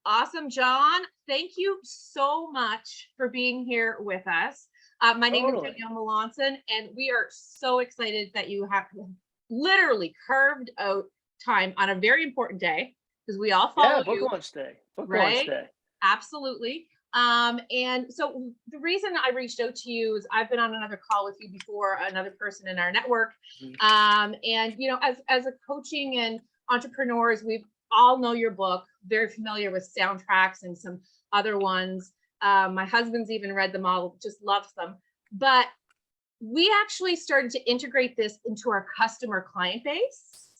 Awesome, John. Thank you so much for being here with us. My name is Totally. Danielle Melanson, and we are so excited that you have literally carved out time on a very important day because we all Yeah, follow book you, launch day. Book launch right? day. Absolutely. And so the reason I reached out to you is I've been on another call with you before, another person in our network. Mhm. And as a coaching and entrepreneurs, we all know your book, very familiar with soundtracks and some other ones. My husband's even read them all, just loves them. But we actually started to integrate this into our customer client base.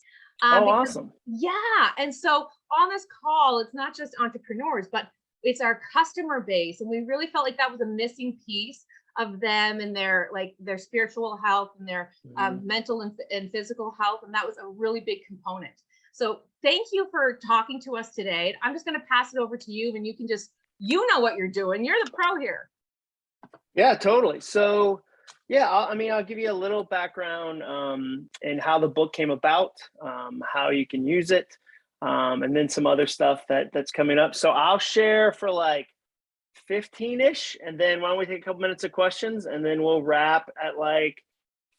Oh, Because awesome. yeah, and so on this call, it's not just entrepreneurs, but it's our customer base, and we really felt like that was a missing piece of them and their spiritual health and their Mhm. mental and physical health, and that was a really big component. So thank you for talking to us today. I'm just going to pass it over to you, and you can just know what you're doing. You're the pro here. Yeah, totally. So, yeah, I'll give you a little background in how the book came about, how you can use it, and then some other stuff that's coming up. So I'll share for like 15-ish, and then why don't we take a couple minutes of questions, and then we'll wrap at like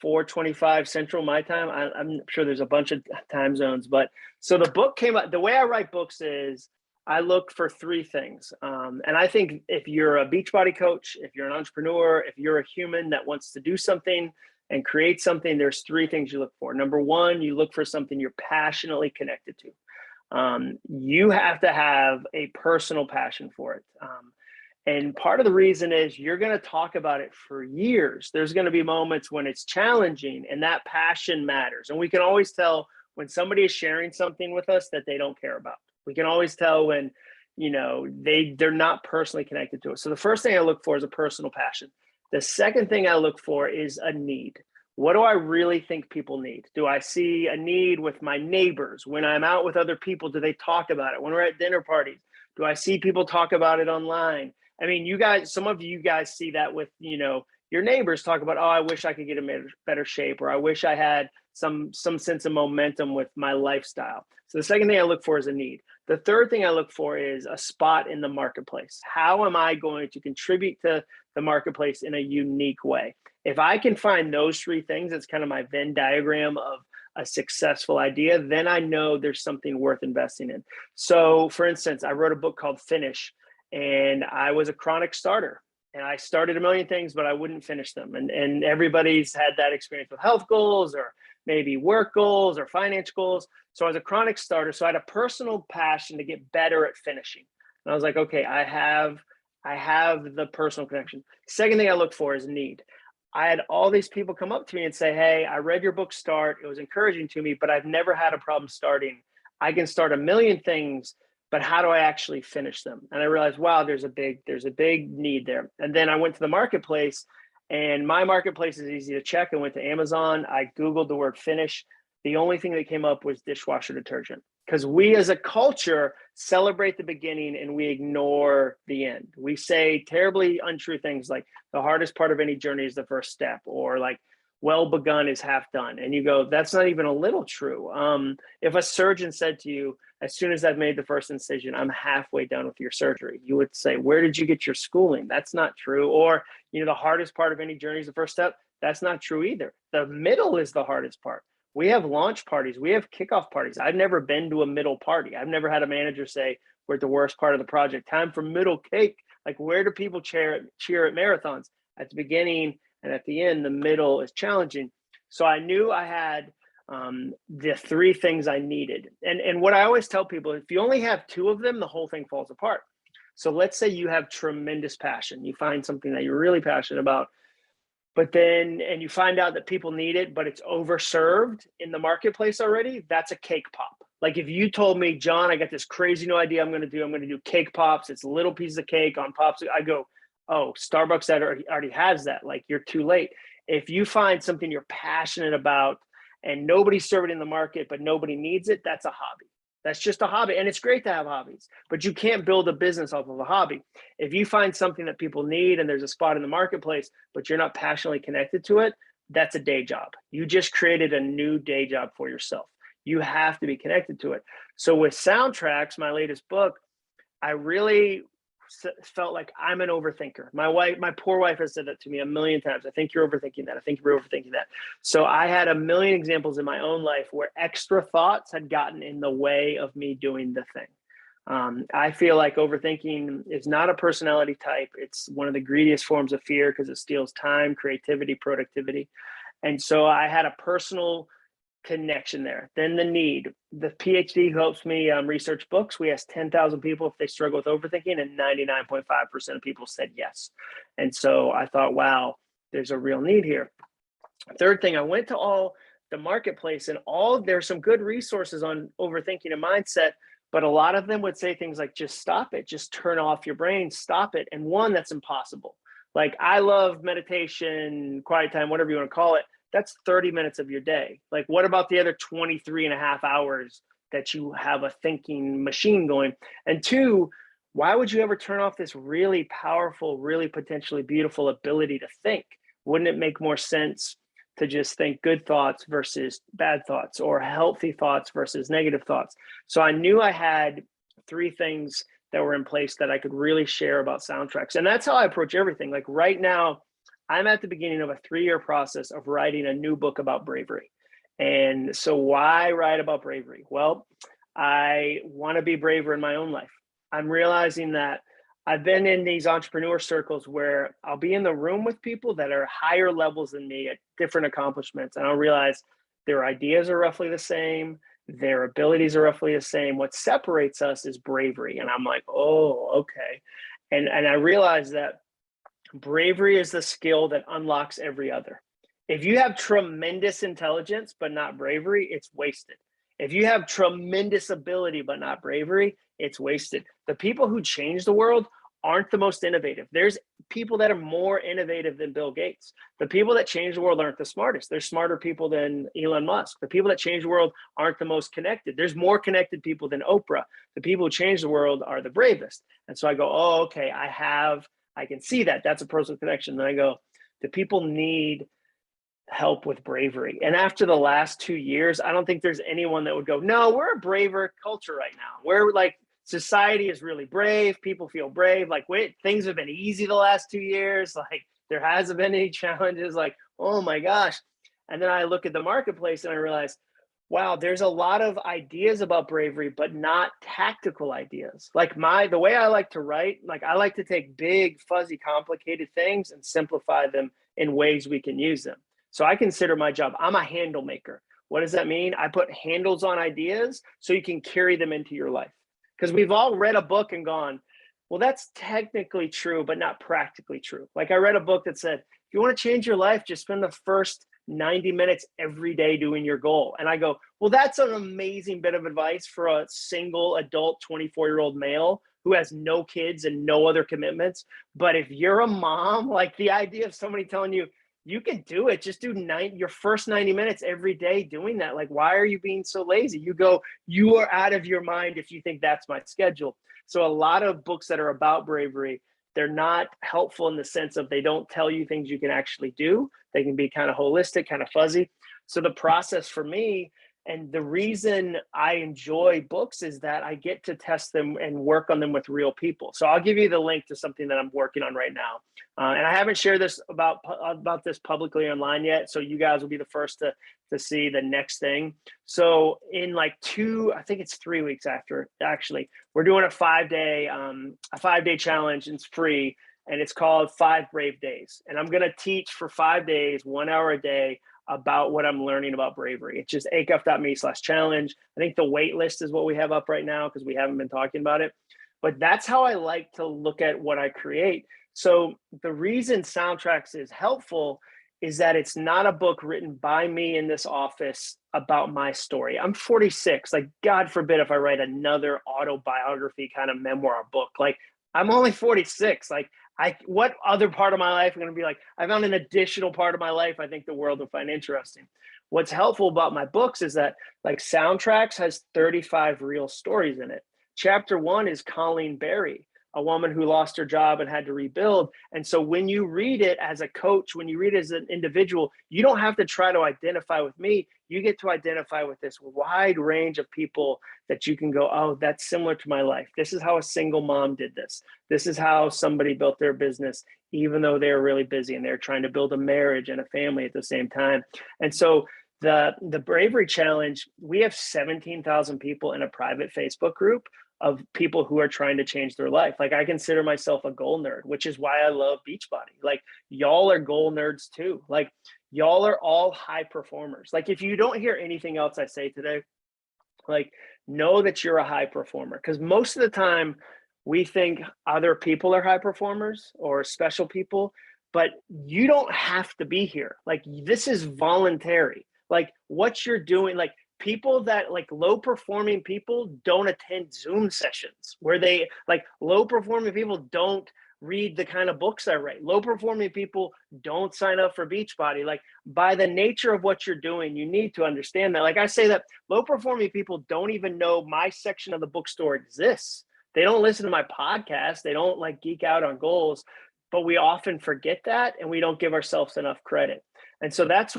4:25 Central my time. I'm sure there's a bunch of time zones, but so the book came out. The way I write books is I look for three things, and I think if you're a Beachbody coach, if you're an entrepreneur, if you're a human that wants to do something and create something, there's three things you look for. Number one, you look for something you're passionately connected to. You have to have a personal passion for it. And part of the reason is you're going to talk about it for years. There's going to be moments when it's challenging and that passion matters. And we can always tell when somebody is sharing something with us that they don't care about. We can always tell when, they're not personally connected to us. So the first thing I look for is a personal passion. The second thing I look for is a need. What do I really think people need? Do I see a need with my neighbors? When I'm out with other people, do they talk about it? When we're at dinner parties, do I see people talk about it online? I mean, some of you guys see that with, your neighbors talk about, oh, I wish I could get in better shape, or I wish I had some sense of momentum with my lifestyle. So the second thing I look for is a need. The third thing I look for is a spot in the marketplace. How am I going to contribute to the marketplace in a unique way? If I can find those three things, it's kind of my Venn diagram of a successful idea, then I know there's something worth investing in. So, for instance, I wrote a book called Finish, and I was a chronic starter. And I started a million things, but I wouldn't finish them. And everybody's had that experience with health goals or maybe work goals or finance goals. So I was a chronic starter. So I had a personal passion to get better at finishing. And I was like, okay, I have the personal connection. Second thing I look for is need. I had all these people come up to me and say, hey, I read your book Start. It was encouraging to me, but I've never had a problem starting. I can start a million things, but how do I actually finish them? And I realized, wow, there's a big need there. And then I went to the marketplace, and my marketplace is easy to check. I went to Amazon. I Googled the word finish. The only thing that came up was dishwasher detergent, because we as a culture celebrate the beginning and we ignore the end. We say terribly untrue things like the hardest part of any journey is the first step, or like well begun is half done. And you go, that's not even a little true. If a surgeon said to you, as soon as I've made the first incision, I'm halfway done with your surgery, you would say, where did you get your schooling? That's not true. Or, the hardest part of any journey is the first step. That's not true either. The middle is the hardest part. We have launch parties. We have kickoff parties. I've never been to a middle party. I've never had a manager say, we're at the worst part of the project. Time for middle cake. Like, where do people cheer at marathons? At the beginning and at the end. The middle is challenging. So I knew I had the three things I needed. And what I always tell people, if you only have two of them, the whole thing falls apart. So let's say you have tremendous passion. You find something that you're really passionate about, and you find out that people need it, but it's overserved in the marketplace already. That's a cake pop. Like if you told me, John, I got this crazy new idea I'm going to do cake pops. It's little pieces of cake on pops. I go, oh, Starbucks that already has that. Like, you're too late. If you find something you're passionate about and nobody's serving in the market, but nobody needs it, that's a hobby. That's just a hobby. And it's great to have hobbies, but you can't build a business off of a hobby. If you find something that people need and there's a spot in the marketplace, but you're not passionately connected to it, that's a day job. You just created a new day job for yourself. You have to be connected to it. So with Soundtracks, my latest book, I really felt like I'm an overthinker. My poor wife has said that to me a million times. I think you're overthinking that. I think you're overthinking that. So I had a million examples in my own life where extra thoughts had gotten in the way of me doing the thing. I feel like overthinking is not a personality type. It's one of the greediest forms of fear because it steals time, creativity, productivity. And so I had a personal connection there. Then the need. The PhD who helps me research books, we asked 10,000 people if they struggle with overthinking, and 99.5% of people said yes. And so I thought, wow, there's a real need here. Third thing, I went to all the marketplace, and there's some good resources on overthinking and mindset, but a lot of them would say things like, just stop it, just turn off your brain, stop it. And one, that's impossible. Like, I love meditation, quiet time, whatever you want to call it. That's 30 minutes of your day. Like, what about the other 23 and a half hours that you have a thinking machine going? And two, why would you ever turn off this really powerful, really potentially beautiful ability to think? Wouldn't it make more sense to just think good thoughts versus bad thoughts, or healthy thoughts versus negative thoughts? So I knew I had three things that were in place that I could really share about soundtracks. And that's how I approach everything. Like, right now, I'm at the beginning of a 3-year process of writing a new book about bravery. And so why write about bravery? Well, I want to be braver in my own life. I'm realizing that I've been in these entrepreneur circles where I'll be in the room with people that are higher levels than me at different accomplishments. And I'll realize their ideas are roughly the same. Their abilities are roughly the same. What separates us is bravery. And I'm like, oh, okay. And I realized that bravery is the skill that unlocks every other. If you have tremendous intelligence, but not bravery, it's wasted. If you have tremendous ability, but not bravery, it's wasted. The people who change the world aren't the most innovative. There's people that are more innovative than Bill Gates. The people that change the world aren't the smartest. There's smarter people than Elon Musk. The people that change the world aren't the most connected. There's more connected people than Oprah. The people who change the world are the bravest. And so I go, oh, okay, I can see that. That's a personal connection. Then I go, do people need help with bravery? And after the last 2 years, I don't think there's anyone that would go, no, we're a braver culture right now. We're like, society is really brave. People feel brave. Like, wait, things have been easy the last 2 years. Like, there hasn't been any challenges. Like, oh my gosh. And then I look at the marketplace and I realize, wow, there's a lot of ideas about bravery, but not tactical ideas. Like, the way I like to write, like, I like to take big, fuzzy, complicated things and simplify them in ways we can use them. So I consider my job, I'm a handle maker. What does that mean? I put handles on ideas so you can carry them into your life. Because we've all read a book and gone, well, that's technically true, but not practically true. Like, I read a book that said, if you want to change your life, just spend the first 90 minutes every day doing your goal. And I go, well, that's an amazing bit of advice for a single adult 24-year-old male who has no kids and no other commitments. But if you're a mom, like, the idea of somebody telling you, you can do it, just do your first 90 minutes every day doing that. Like, why are you being so lazy? You go, you are out of your mind if you think that's my schedule. So a lot of books that are about bravery, they're not helpful in the sense of they don't tell you things you can actually do. They can be kind of holistic, kind of fuzzy. So the process for me, and the reason I enjoy books, is that I get to test them and work on them with real people. So I'll give you the link to something that I'm working on right now. And I haven't shared this about this publicly online yet. So you guys will be the first to see the next thing. So in like I think it's 3 weeks after, actually, we're doing a 5-day challenge, and it's free. And it's called 5 Brave Days. And I'm going to teach for 5 days, 1 hour a day, about what I'm learning about bravery. It's just acuff.me/challenge. I think the wait list is what we have up right now because we haven't been talking about it. But that's how I like to look at what I create. So the reason Soundtracks is helpful is that it's not a book written by me in this office about my story. I'm 46. Like, God forbid if I write another autobiography kind of memoir book. Like, I'm only 46. Like, what other part of my life am going to be like, I found an additional part of my life I think the world will find interesting. What's helpful about my books is that, like, Soundtracks has 35 real stories in it. Chapter 1 is Colleen Berry. a woman who lost her job and had to rebuild. And so when you read it as a coach, when you read it as an individual, you don't have to try to identify with me. You get to identify with this wide range of people that you can go, oh, that's similar to my life. This is how a single mom did this. This is how somebody built their business, even though they're really busy and they're trying to build a marriage and a family at the same time. And so the Bravery Challenge, we have 17,000 people in a private Facebook group of people who are trying to change their life. Like, I consider myself a goal nerd, which is why I love Beachbody. Like, y'all are goal nerds too. Like, y'all are all high performers. Like, if you don't hear anything else I say today, like, know that you're a high performer. Because most of the time we think other people are high performers or special people, but you don't have to be here. Like, this is voluntary. Like, what you're doing, like, people that, like, low performing people don't attend Zoom sessions where they, like, low performing people don't read the kind of books I write. Low performing people don't sign up for Beachbody. Like, by the nature of what you're doing, you need to understand that. Like, I say that low performing people don't even know my section of the bookstore exists. They don't listen to my podcast. They don't, like, geek out on goals, but we often forget that and we don't give ourselves enough credit. And so that's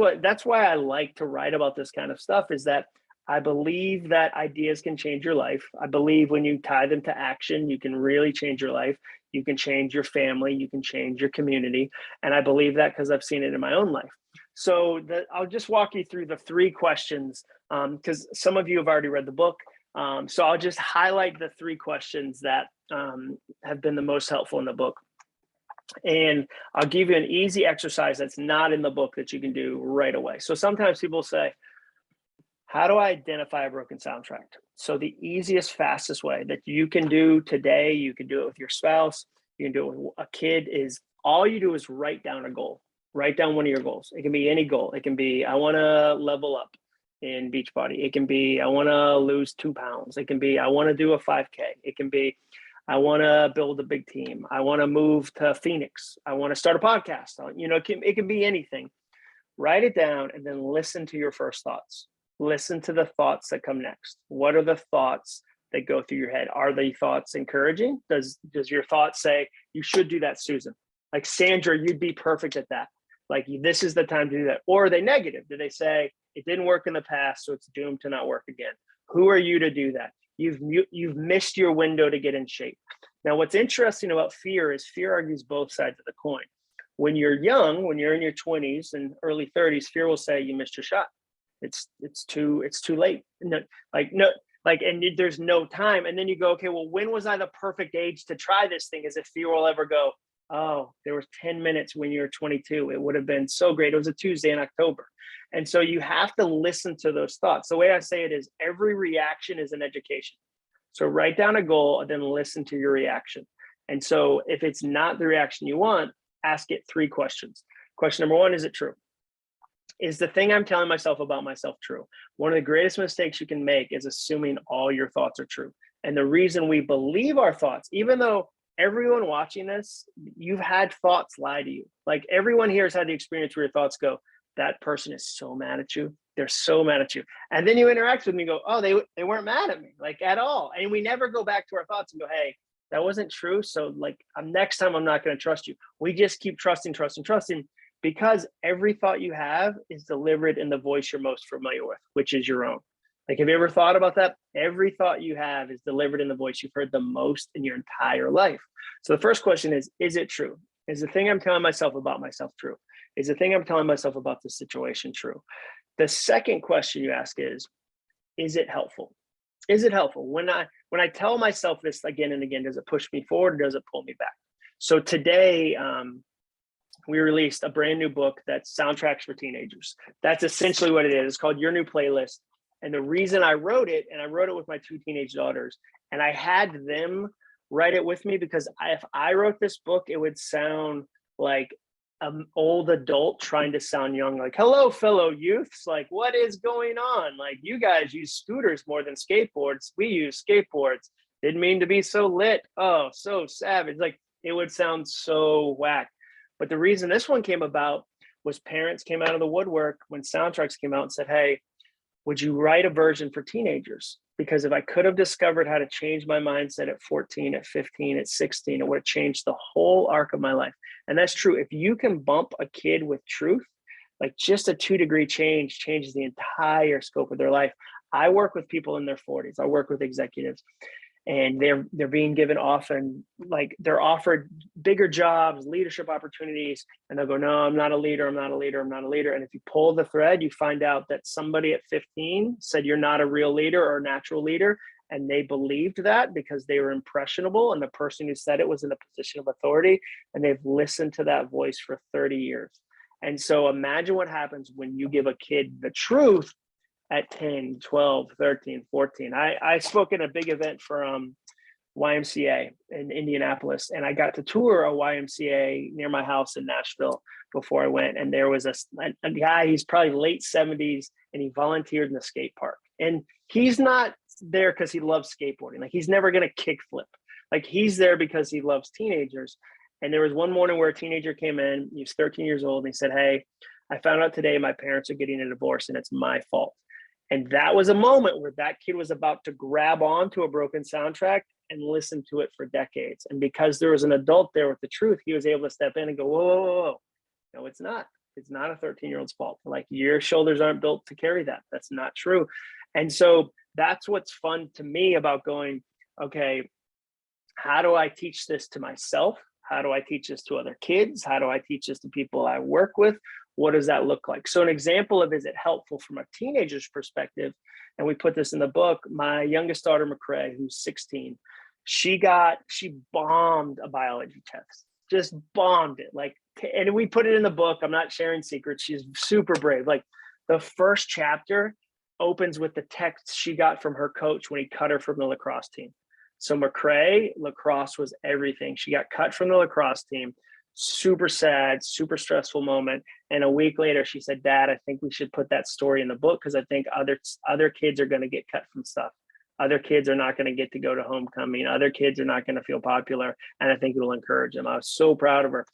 why I like to write about this kind of stuff, is that I believe that ideas can change your life. I believe when you tie them to action, you can really change your life. You can change your family. You can change your community. And I believe that because I've seen it in my own life. So I'll just walk you through the 3 questions, because some of you have already read the book. So I'll just highlight the 3 questions that have been the most helpful in the book. And I'll give you an easy exercise that's not in the book that you can do right away. So sometimes people say, how do I identify a broken soundtrack? So the easiest, fastest way that you can do today, you can do it with your spouse, you can do it with a kid, is all you do is write down a goal. Write down one of your goals. It can be any goal. It can be, I want to level up in Beachbody. It can be, I want to lose 2 pounds. It can be, I want to do a 5K. It can be, I want to build a big team. I want to move to Phoenix. I want to start a podcast. You know, it can be anything. Write it down and then listen to your first thoughts. Listen to the thoughts that come next. What are the thoughts that go through your head? Are the thoughts encouraging? Does your thought say, you should do that, Susan? Like, Sandra, you'd be perfect at that. Like, this is the time to do that. Or are they negative? Do they say, it didn't work in the past, so it's doomed to not work again? Who are you to do that? You've missed your window to get in shape. Now, what's interesting about fear is fear argues both sides of the coin. When you're young, when you're in your 20s and early 30s, fear will say you missed your shot. It's too late. No, and there's no time. And then you go, okay, well, when was I the perfect age to try this thing? As if fear will ever go, oh, there was 10 minutes when you were 22. It would have been so great. It was a Tuesday in October. And so you have to listen to those thoughts. The way I say it is, every reaction is an education. So write down a goal and then listen to your reaction. And so if it's not the reaction you want, ask it 3 questions. Question number 1, is it true? Is the thing I'm telling myself about myself true? One of the greatest mistakes you can make is assuming all your thoughts are true. And the reason we believe our thoughts, even though everyone watching this, you've had thoughts lie to you. Like, everyone here has had the experience where your thoughts go, that person is so mad at you. They're so mad at you. And then you interact with them and go, oh, they weren't mad at me, like, at all. And we never go back to our thoughts and go, hey, that wasn't true. So, like, next time I'm not going to trust you. We just keep trusting, because every thought you have is delivered in the voice you're most familiar with, which is your own. Like, have you ever thought about that? Every thought you have is delivered in the voice you've heard the most in your entire life. So the first question is it true? Is the thing I'm telling myself about myself true? Is the thing I'm telling myself about the situation true? The second question you ask is it helpful? Is it helpful? When I tell myself this again and again, does it push me forward or does it pull me back? So today, we released a brand new book that's soundtracks for teenagers. That's essentially what it is. It's called Your New Playlist. And the reason I wrote it, and I wrote it with my 2 teenage daughters, and I had them write it with me, because if I wrote this book, it would sound like an old adult trying to sound young, like, hello, fellow youths, like, what is going on? Like, you guys use scooters more than skateboards. We use skateboards. Didn't mean to be so lit. Oh, so savage. Like, it would sound so whack. But the reason this one came about was parents came out of the woodwork when soundtracks came out and said, hey, would you write a version for teenagers? Because if I could have discovered how to change my mindset at 14, at 15, at 16, it would have changed the whole arc of my life. And that's true. If you can bump a kid with truth, like just a 2-degree change changes the entire scope of their life. I work with people in their 40s. I work with executives, and they're being given often, like they're offered bigger jobs, leadership opportunities, and they'll go, no, I'm not a leader, I'm not a leader, I'm not a leader. And if you pull the thread, you find out that somebody at 15 said you're not a real leader or a natural leader, and they believed that because they were impressionable, and the person who said it was in a position of authority, and they've listened to that voice for 30 years. And so imagine what happens when you give a kid the truth at 10, 12, 13, 14. I spoke at a big event for YMCA in Indianapolis, and I got to tour a YMCA near my house in Nashville before I went. And there was a guy, he's probably late 70s, and he volunteered in the skate park. And he's not there because he loves skateboarding. Like, he's never going to kickflip. Like, he's there because he loves teenagers. And there was one morning where a teenager came in, he was 13 years old, and he said, hey, I found out today my parents are getting a divorce and it's my fault. And that was a moment where that kid was about to grab onto a broken soundtrack and listen to it for decades. And because there was an adult there with the truth, he was able to step in and go, whoa, whoa, whoa. No, it's not. It's not a 13-year-old's fault. Like, your shoulders aren't built to carry that. That's not true. And so that's what's fun to me about going, okay, how do I teach this to myself? How do I teach this to other kids? How do I teach this to people I work with? What does that look like? So an example of, is it helpful from a teenager's perspective? And we put this in the book. My youngest daughter, McCrae, who's 16, she bombed a biology test, just bombed it. Like, and we put it in the book. I'm not sharing secrets. She's super brave. Like, the first chapter opens with the text she got from her coach when he cut her from the lacrosse team. So McCrae, lacrosse was everything. She got cut from the lacrosse team. Super sad, super stressful moment. And a week later, she said, Dad, I think we should put that story in the book, because I think other kids are going to get cut from stuff. Other kids are not going to get to go to homecoming. Other kids are not going to feel popular. And I think it will encourage them. I was so proud of her.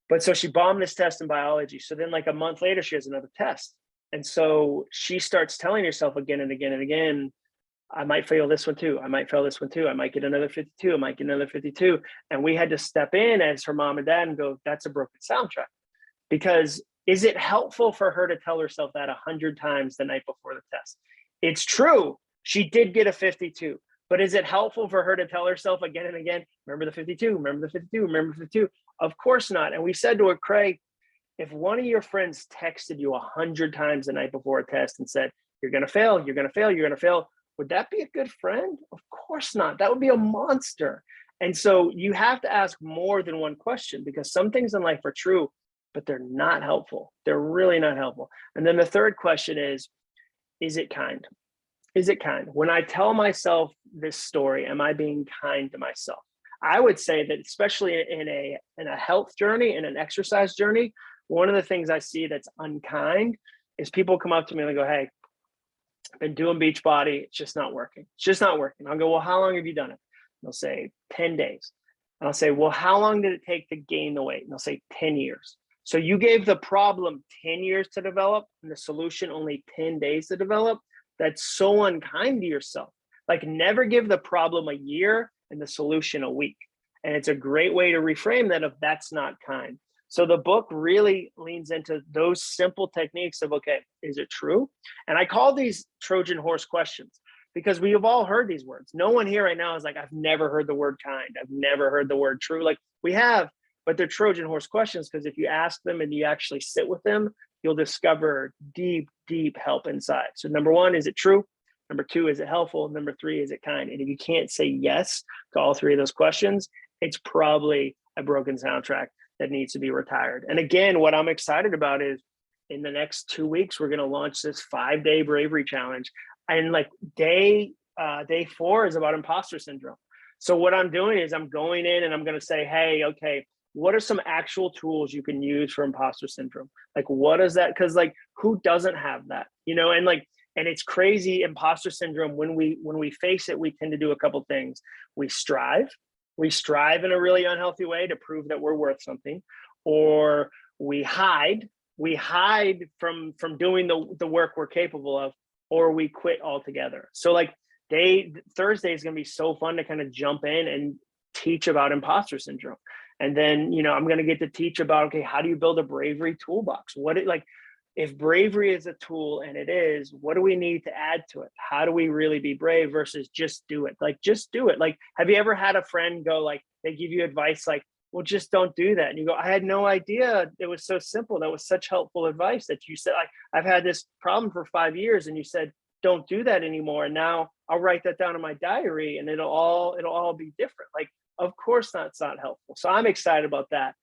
But so she bombed this test in biology. So then, like, a month later, she has another test. And so she starts telling herself again and again and again, I might fail this one too. I might fail this one too. I might get another 52. I might get another 52. And we had to step in as her mom and dad and go, that's a broken soundtrack. Because is it helpful for her to tell herself that 100 times the night before the test? It's true. She did get a 52. But is it helpful for her to tell herself again and again, remember the 52, remember the 52, remember the 52? Of course not. And we said to her, Craig, if one of your friends texted you 100 times the night before a test and said, you're going to fail, you're going to fail, you're going to fail, would that be a good friend? Of course not. That would be a monster. And so you have to ask more than one question, because some things in life are true, but they're not helpful. They're really not helpful. And then the third question is it kind? Is it kind? When I tell myself this story, am I being kind to myself? I would say that, especially in a health journey, in an exercise journey, one of the things I see that's unkind is people come up to me and they go, hey, I've been doing Beachbody. It's just not working. It's just not working. I'll go, well, how long have you done it? And they'll say 10 days. And I'll say, well, how long did it take to gain the weight? And they'll say 10 years. So you gave the problem 10 years to develop and the solution only 10 days to develop. That's so unkind to yourself. Like, never give the problem a year and the solution a week. And it's a great way to reframe that if that's not kind. So the book really leans into those simple techniques of, okay, is it true? And I call these Trojan horse questions, because we have all heard these words. No one here right now is like, I've never heard the word kind. I've never heard the word true. Like, we have, but they're Trojan horse questions, because if you ask them and you actually sit with them, you'll discover deep, deep help inside. So number one, is it true? Number two, is it helpful? Number three, is it kind? And if you can't say yes to all three of those questions, it's probably a broken soundtrack that needs to be retired. And again, what I'm excited about is, in the next 2 weeks, we're going to launch this 5-day bravery challenge. And like day 4 is about imposter syndrome. So what I'm doing is I'm going in and I'm going to say, hey, okay, what are some actual tools you can use for imposter syndrome? Like, what is that? Because like, who doesn't have that? You know, and it's crazy. Imposter syndrome, when we face it, we tend to do a couple things. We strive in a really unhealthy way to prove that we're worth something, or we hide from doing the work we're capable of, or we quit altogether. So like Thursday is going to be so fun to kind of jump in and teach about imposter syndrome. And then, I'm going to get to teach about, okay, how do you build a bravery toolbox? If bravery is a tool, and it is, what do we need to add to it? How do we really be brave versus just do it? Like, just do it. Like, have you ever had a friend go, like, they give you advice, like, well, just don't do that. And you go, I had no idea. It was so simple. That was such helpful advice that you said, I've had this problem for 5 years, and you said, don't do that anymore. And now I'll write that down in my diary, and it'll all be different. Like, of course that's not helpful. So I'm excited about that.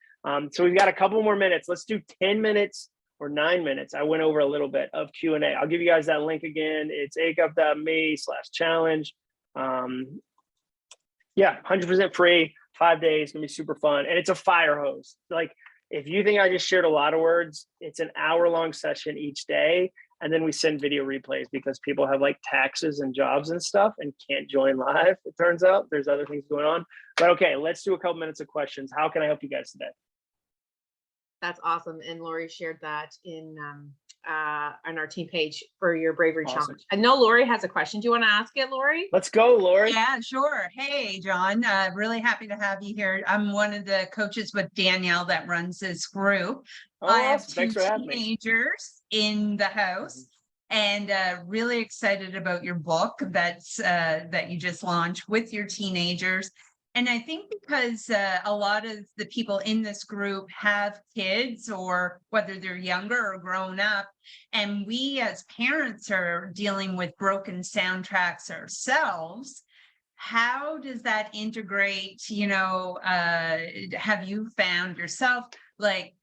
So we've got a couple more minutes. Let's do 10 minutes or 9 minutes. I went over a little bit of Q&A. I'll give you guys that link again. It's acuff.me/challenge. Yeah, 100% free, 5 days, gonna be super fun. And it's a fire hose. Like, if you think I just shared a lot of words, it's an hour-long session each day. And then we send video replays because people have like taxes and jobs and stuff and can't join live. It turns out there's other things going on. But okay, let's do a couple minutes of questions. How can I help you guys today? That's awesome. And Lori shared that on our team page for your bravery challenge. I know Lori has a question. Do you want to ask it, Lori? Let's go, Lori. Yeah, sure. Hey, John, really happy to have you here. I'm one of the coaches with Danielle that runs this group. Oh, I have awesome. two Thanks for having me. teenagers in the house, and really excited about your book that you just launched with your teenagers. And I think because a lot of the people in this group have kids, or whether they're younger or grown up, and we as parents are dealing with broken soundtracks ourselves, how does that integrate? Have you found yourself, like,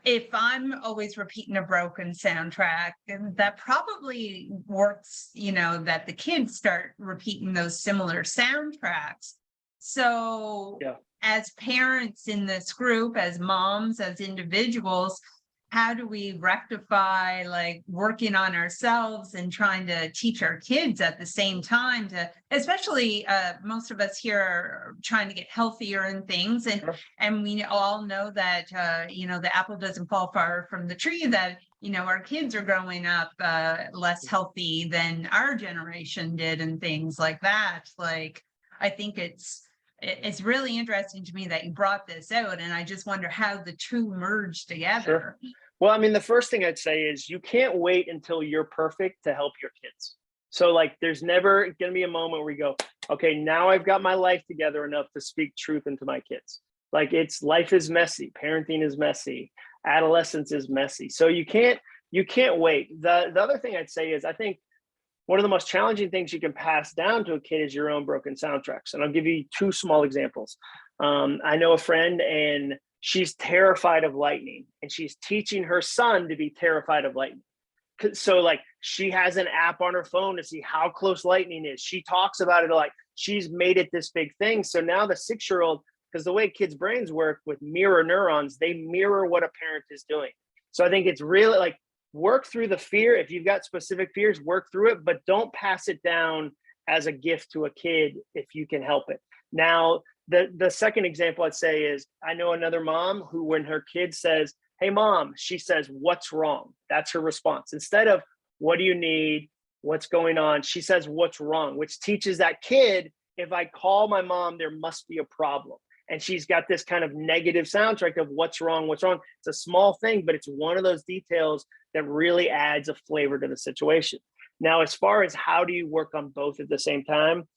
if I'm always repeating a broken soundtrack, and that probably works, that the kids start repeating those similar soundtracks. So as parents in this group, as moms, as individuals, how do we rectify, like, working on ourselves and trying to teach our kids at the same time to, especially most of us here are trying to get healthier and things. And we all know that, the apple doesn't fall far from the tree, that, our kids are growing up less healthy than our generation did and things like that. Like, I think it's really interesting to me that you brought this out, and I just wonder how the two merge together. Sure. Well, I mean, the first thing I'd say is you can't wait until you're perfect to help your kids. So like, there's never going to be a moment where you go, okay, now I've got my life together enough to speak truth into my kids. Like, life is messy. Parenting is messy. Adolescence is messy. So you can't wait. The other thing I'd say is, I think one of the most challenging things you can pass down to a kid is your own broken soundtracks. And I'll give you two small examples. I know a friend, and she's terrified of lightning, and she's teaching her son to be terrified of lightning. So like, she has an app on her phone to see how close lightning is. She talks about it, like, she's made it this big thing. So now the 6-year-old, because the way kids' brains work with mirror neurons, they mirror what a parent is doing. So I think it's really like, work through the fear. If you've got specific fears, work through it, but don't pass it down as a gift to a kid if you can help it. Now, the second example I'd say is, I know another mom who, when her kid says, hey mom, she says, what's wrong? That's her response. Instead of, what do you need? What's going on? She says, what's wrong? Which teaches that kid, if I call my mom, there must be a problem. And she's got this kind of negative soundtrack of what's wrong, what's wrong. It's a small thing, but it's one of those details that really adds a flavor to the situation. Now, as far as how do you work on both at the same time,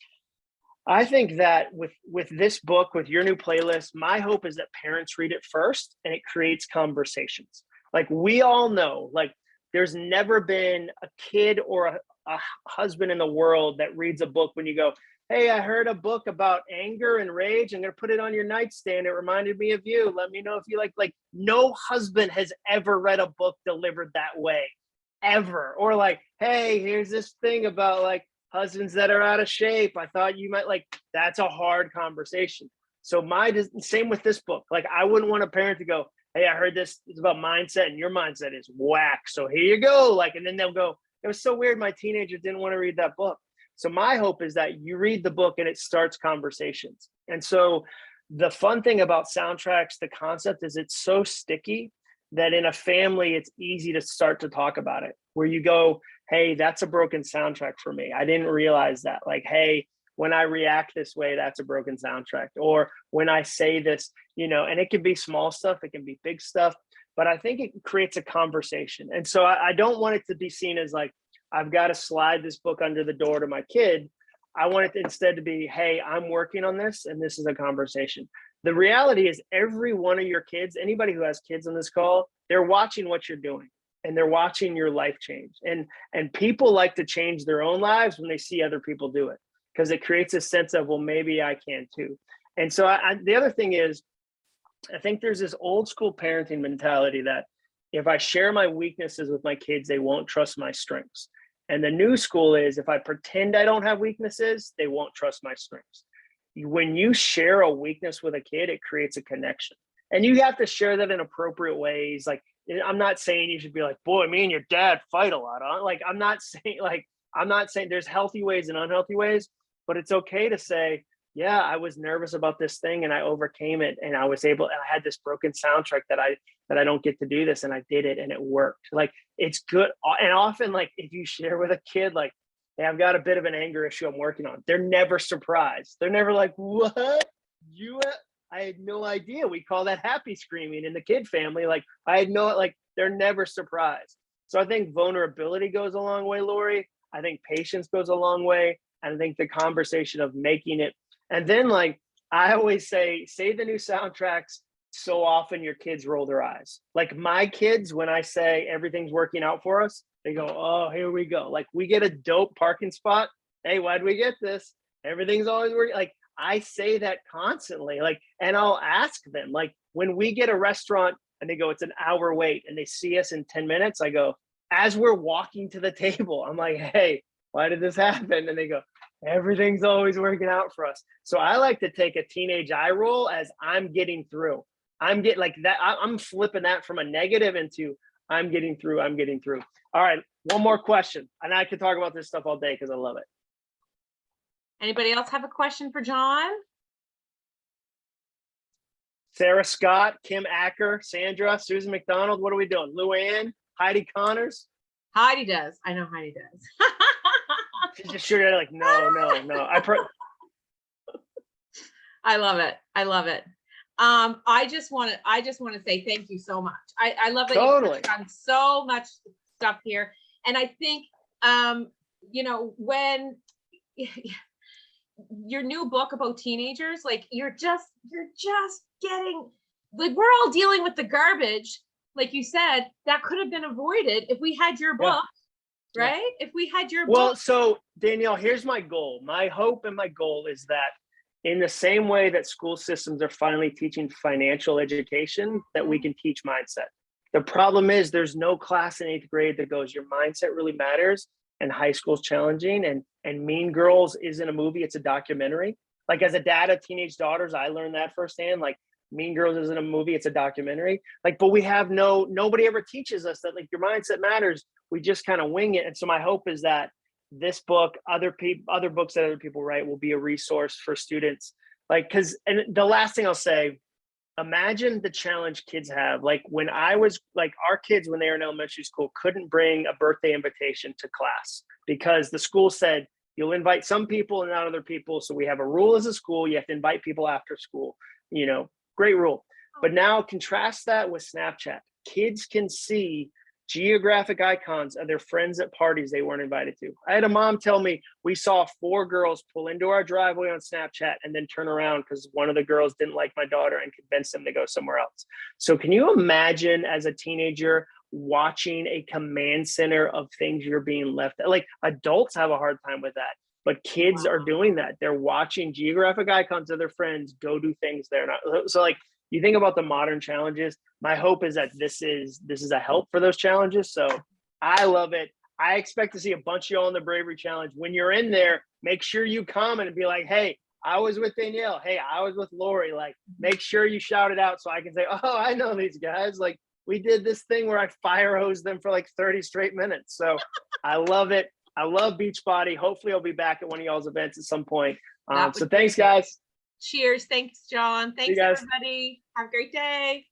I think that with this book, with your new playlist, my hope is that parents read it first, and it creates conversations. Like, we all know, like, there's never been a kid or a husband in the world that reads a book when you go, hey, I heard a book about anger and rage. I'm going to put it on your nightstand. It reminded me of you. Let me know if you like, no husband has ever read a book delivered that way, ever. Or like, hey, here's this thing about like husbands that are out of shape. I thought you might like, that's a hard conversation. So same with this book. Like, I wouldn't want a parent to go, hey, I heard this is about mindset and your mindset is whack. So here you go. Like, and then they'll go, it was so weird. My teenager didn't want to read that book. So my hope is that you read the book and it starts conversations. And so the fun thing about soundtracks, the concept is it's so sticky that in a family, it's easy to start to talk about it, where you go, hey, that's a broken soundtrack for me. I didn't realize that. Like, hey, when I react this way, that's a broken soundtrack. Or when I say this, and it can be small stuff, it can be big stuff, but I think it creates a conversation. And so I don't want it to be seen as like, I've got to slide this book under the door to my kid. I want it instead to be, hey, I'm working on this and this is a conversation. The reality is every one of your kids, anybody who has kids on this call, they're watching what you're doing and they're watching your life change. And people like to change their own lives when they see other people do it, because it creates a sense of, well, maybe I can too. And so the other thing is, I think there's this old school parenting mentality that if I share my weaknesses with my kids, they won't trust my strengths. And the new school is if I pretend I don't have weaknesses, they won't trust my strengths. When you share a weakness with a kid, it creates a connection. And you have to share that in appropriate ways. Like, I'm not saying you should be like, boy, me and your dad fight a lot. Like, I'm not saying there's healthy ways and unhealthy ways, but it's okay to say, yeah, I was nervous about this thing and I overcame it. And I had this broken soundtrack that I don't get to do this. And I did it and it worked. Like, it's good. And often, like, if you share with a kid, like, hey, I've got a bit of an anger issue I'm working on, they're never surprised. They're never like, what? I had no idea. We call that happy screaming in the kid family. Like, they're never surprised. So I think vulnerability goes a long way, Lori. I think patience goes a long way. And I think the conversation of making it. And then, like, I always say the new soundtracks so often your kids roll their eyes. Like, my kids, when I say everything's working out for us, they go, oh, here we go. Like, we get a dope parking spot. Hey, why'd we get this? Everything's always working. Like, I say that constantly. Like, and I'll ask them, like, when we get a restaurant and they go, it's an hour wait, and they see us in 10 minutes, I go, as we're walking to the table, I'm like, hey, why did this happen? And they go, everything's always working out for us. So I like to take a teenage eye roll as I'm getting through. I'm getting like that. I'm flipping that from a negative into I'm getting through. All right. One more question. And I could talk about this stuff all day because I love it. Anybody else have a question for John? Sarah Scott, Kim Acker, Sandra, Susan McDonald. What are we doing? Luann, Heidi Connors. Heidi does. I know Heidi does. She's just sure like, no. I love it. I just want to say thank you so much. I love that you've done so much stuff here. And I think, when your new book about teenagers, like, you're just getting, like, we're all dealing with the garbage, like you said, that could have been avoided if we had your book. Yeah. Right? If we had your book. Well, so Danielle, here's my goal. My hope and my goal is that in the same way that school systems are finally teaching financial education, that we can teach mindset. The problem is there's no class in 8th grade that goes, your mindset really matters, and high school's challenging, and Mean Girls isn't a movie, it's a documentary. Like, as a dad of teenage daughters, I learned that firsthand. Like, Mean Girls isn't a movie, it's a documentary. Like, but we have nobody ever teaches us that, like, your mindset matters. We just kind of wing it. And so my hope is that this book, other books that other people write, will be a resource for students. Like, and the last thing I'll say, imagine the challenge kids have. Like, when I was, like, our kids, when they were in elementary school, couldn't bring a birthday invitation to class because the school said, you'll invite some people and not other people. So we have a rule as a school, you have to invite people after school, great rule. But now contrast that with Snapchat. Kids can see geographic icons of their friends at parties they weren't invited to. I had a mom tell me we saw 4 girls pull into our driveway on Snapchat and then turn around because one of the girls didn't like my daughter and convinced them to go somewhere else. So can you imagine as a teenager watching a command center of things you're being left? Like, adults have a hard time with that, but kids are doing that. They're watching geographic icons of their friends go do things they're not. So, like, you think about the modern challenges, my hope is that this is a help for those challenges. So I love it. I expect to see a bunch of y'all in the Bravery Challenge. When you're in there, make sure you comment and be like, hey, I was with Danielle. Hey, I was with Lori. Like, make sure you shout it out so I can say, oh, I know these guys. Like, we did this thing where I fire hosed them for like 30 straight minutes. So I love it. I love Beachbody. Hopefully I'll be back at one of y'all's events at some point. So thanks, guys. Cheers. Thanks, John. Thanks, everybody. Have a great day.